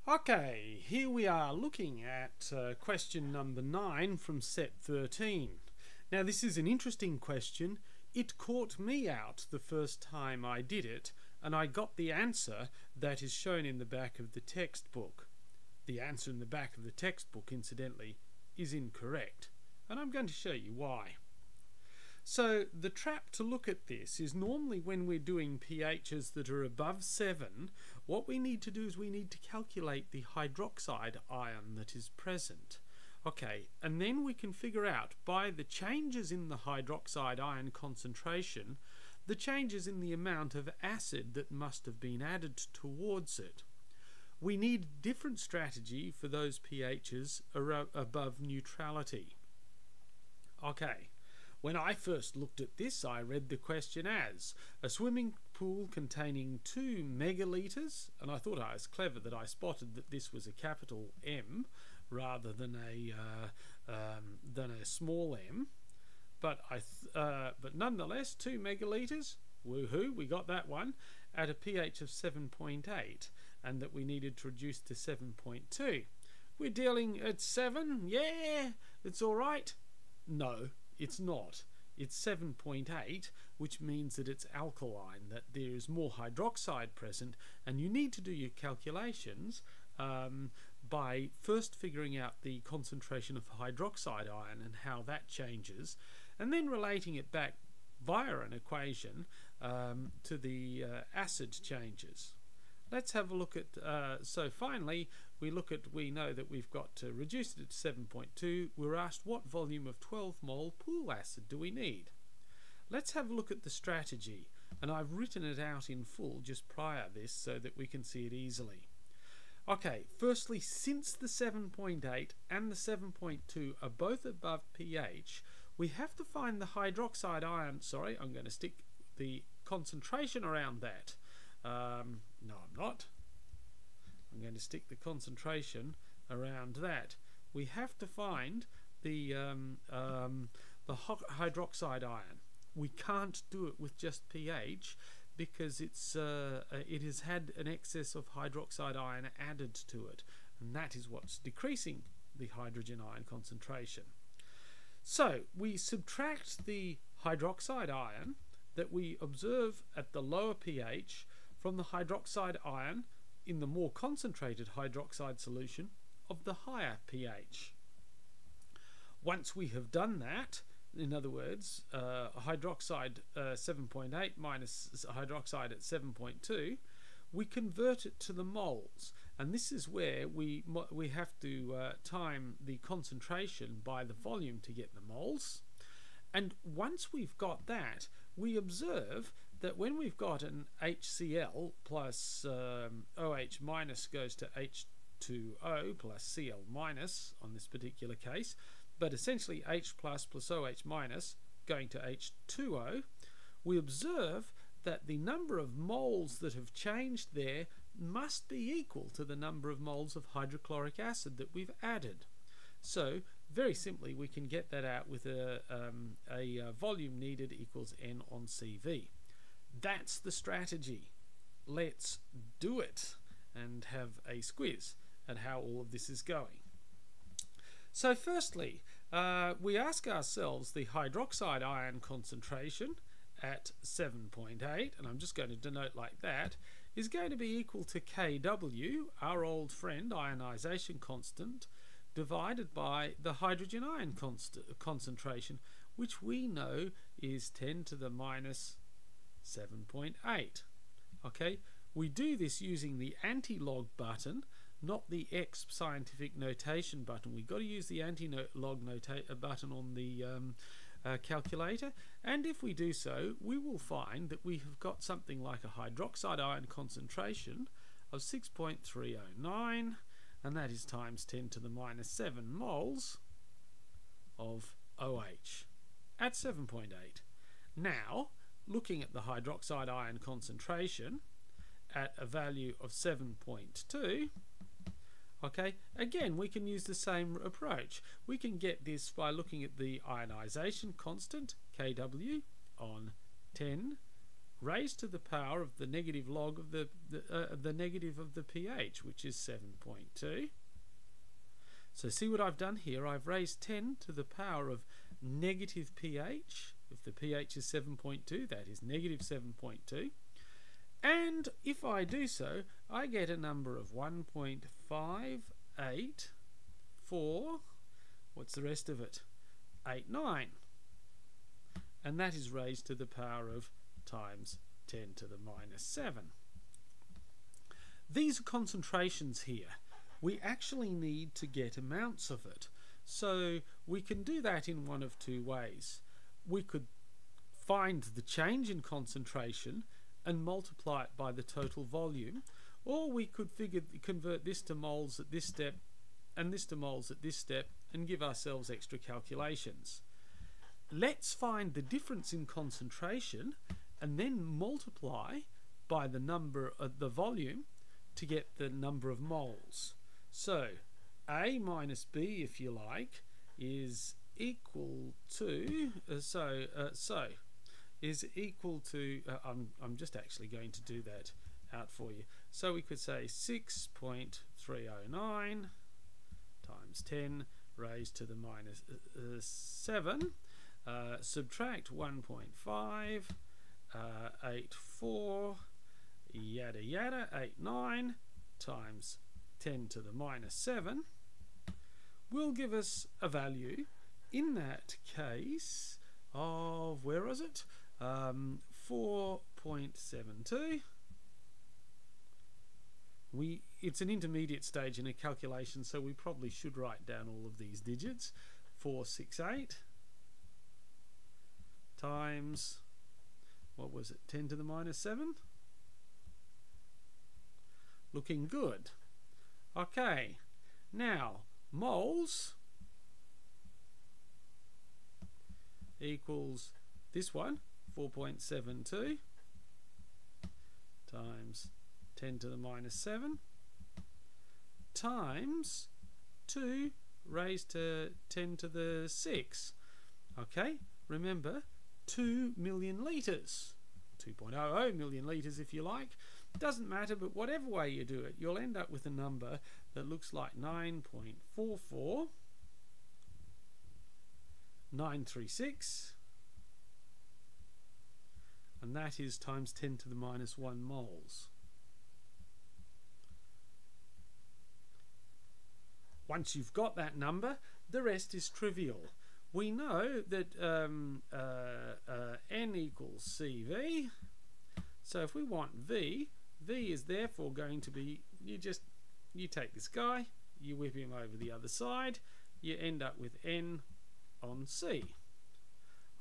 Okay, here we are looking at question number 9 from set 13. Now this is an interesting question. It caught me out the first time I did it, and I got the answer that is shown in the back of the textbook. The answer in the back of the textbook, incidentally, is incorrect, and I'm going to show you why. So the trap to look at this is normally when we're doing pHs that are above 7, what we need to do is we need to calculate the hydroxide ion that is present. Okay, and then we can figure out by the changes in the hydroxide ion concentration, the changes in the amount of acid that must have been added towards it. We need a different strategy for those pHs above neutrality. Okay. When I first looked at this, I read the question as a swimming pool containing 2 megalitres, and I thought I was clever that I spotted that this was a capital M rather than a small m. But nonetheless, 2 megalitres, woohoo, we got that one, at a pH of 7.8, and that we needed to reduce to 7.2. We're dealing at 7, yeah, it's all right. No. It's not. It's 7.8, which means that it's alkaline, that there is more hydroxide present, and you need to do your calculations by first figuring out the concentration of hydroxide ion and how that changes, and then relating it back via an equation to the acid changes. Let's have a look at, so finally we know that we've got to reduce it to 7.2. We're asked what volume of 12 mole pool acid do we need. Let's have a look at the strategy, and I've written it out in full just prior to this so that we can see it easily. Okay, firstly, since the 7.8 and the 7.2 are both above pH, we have to find the hydroxide ion, sorry, I'm going to stick the concentration around that. No, I'm not. I'm going to stick the concentration around that. We have to find the hydroxide ion. We can't do it with just pH because it has had an excess of hydroxide ion added to it, and that is what's decreasing the hydrogen ion concentration. So we subtract the hydroxide ion that we observe at the lower pH from the hydroxide ion in the more concentrated hydroxide solution of the higher pH. Once we have done that, in other words, hydroxide 7.8 minus hydroxide at 7.2, we convert it to the moles, and this is where we have to time the concentration by the volume to get the moles. And once we've got that, we observe that when we've got an HCl plus OH minus goes to H2O plus Cl minus on this particular case, but essentially H plus OH minus going to H2O, we observe that the number of moles that have changed there must be equal to the number of moles of hydrochloric acid that we've added. So very simply we can get that out with a volume needed equals N on CV. That's the strategy. Let's do it and have a squiz at how all of this is going. So firstly, we ask ourselves the hydroxide ion concentration at 7.8, and I'm just going to denote like that, is going to be equal to Kw, our old friend ionization constant, divided by the hydrogen ion concentration, which we know is 10 to the minus 7.8. Okay, we do this using the anti-log button, not the X scientific notation button. We've got to use the anti-log button on the calculator, and if we do so, we will find that we have got something like a hydroxide ion concentration of 6.309, and that is times 10 to the minus 7 moles of OH at 7.8. Now, looking at the hydroxide ion concentration at a value of 7.2, okay, again we can use the same approach. We can get this by looking at the ionization constant, Kw, on 10 raised to the power of the negative log of the negative of the pH, which is 7.2. So see what I've done here? I've raised 10 to the power of negative pH. If the pH is 7.2, that is negative 7.2. And if I do so, I get a number of 1.584. What's the rest of it? 89. And that is raised to the power of times 10 to the minus 7. These are concentrations here. We actually need to get amounts of it. So we can do that in one of two ways. We could find the change in concentration and multiply it by the total volume, or we could convert this to moles at this step and this to moles at this step and give ourselves extra calculations. Let's find the difference in concentration and then multiply by the number of the volume to get the number of moles. So A minus B, if you like, is equal to I'm just actually going to do that out for you. So we could say 6.309 times 10 raised to the minus 7, subtract 1.584 yada yada 89 times 10 to the minus 7 will give us a value in that case of, where is it? 4.72. It's an intermediate stage in a calculation, so we probably should write down all of these digits. 468 times, what was it, 10 to the minus 7? Looking good. Okay, now moles equals this one, 4.72 times 10 to the minus 7 times 2 raised to 10 to the 6. Okay, remember 2 million litres, 2.00 million litres if you like. Doesn't matter, but whatever way you do it, you'll end up with a number that looks like 9.44936, and that is times 10 to the minus 1 moles. Once you've got that number, the rest is trivial. We know that N equals CV, so if we want V is therefore going to be, you take this guy, you whip him over the other side, you end up with N on C,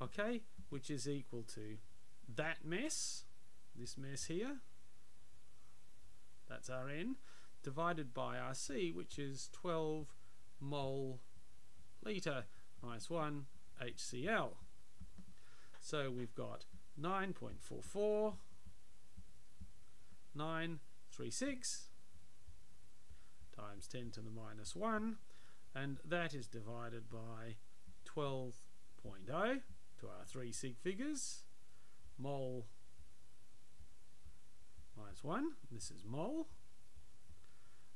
okay, which is equal to that mess, this mess here, that's our N, divided by our C, which is 12 mole litre minus 1 HCl. So we've got 9.44936 times 10 to the minus 1, and that is divided by 12.0 to our 3 sig figures, mole minus 1, this is mole.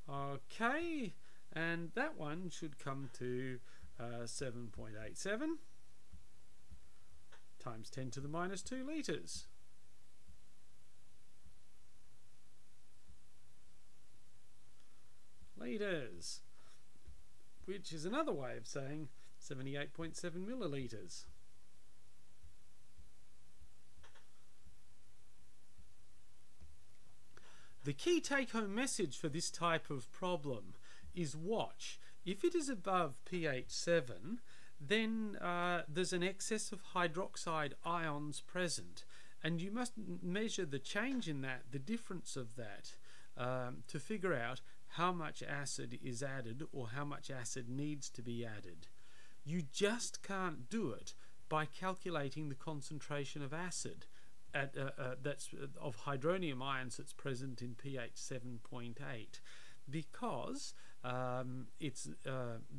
Okay, and that one should come to 7.87 times 10 to the minus 2 litres. Litres, which is another way of saying 78.7 millilitres. The key take-home message for this type of problem is watch. If it is above pH 7, then there's an excess of hydroxide ions present, and you must measure the change in that, the difference of that, to figure out how much acid is added or how much acid needs to be added. You just can't do it by calculating the concentration of acid that's of hydronium ions that's present in pH 7.8, because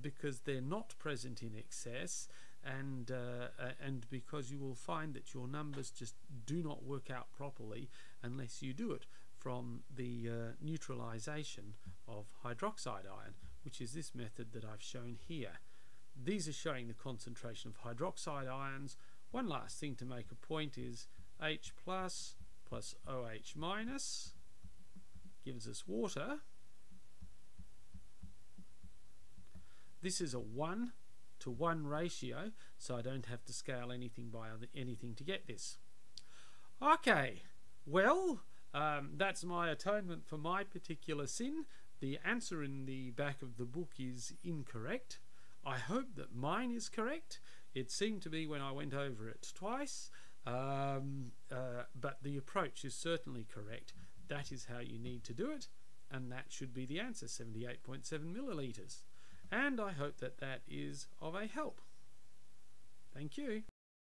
because they're not present in excess, and because you will find that your numbers just do not work out properly unless you do it from the neutralization of hydroxide ion, which is this method that I've shown here. These are showing the concentration of hydroxide ions. One last thing to make a point is H plus OH minus gives us water. This is a 1-to-1 ratio, so I don't have to scale anything by anything to get this. Okay, well, that's my atonement for my particular sin. The answer in the back of the book is incorrect. I hope that mine is correct. It seemed to be when I went over it twice, but the approach is certainly correct. That is how you need to do it, and that should be the answer, 78.7 millilitres. And I hope that that is of a help. Thank you.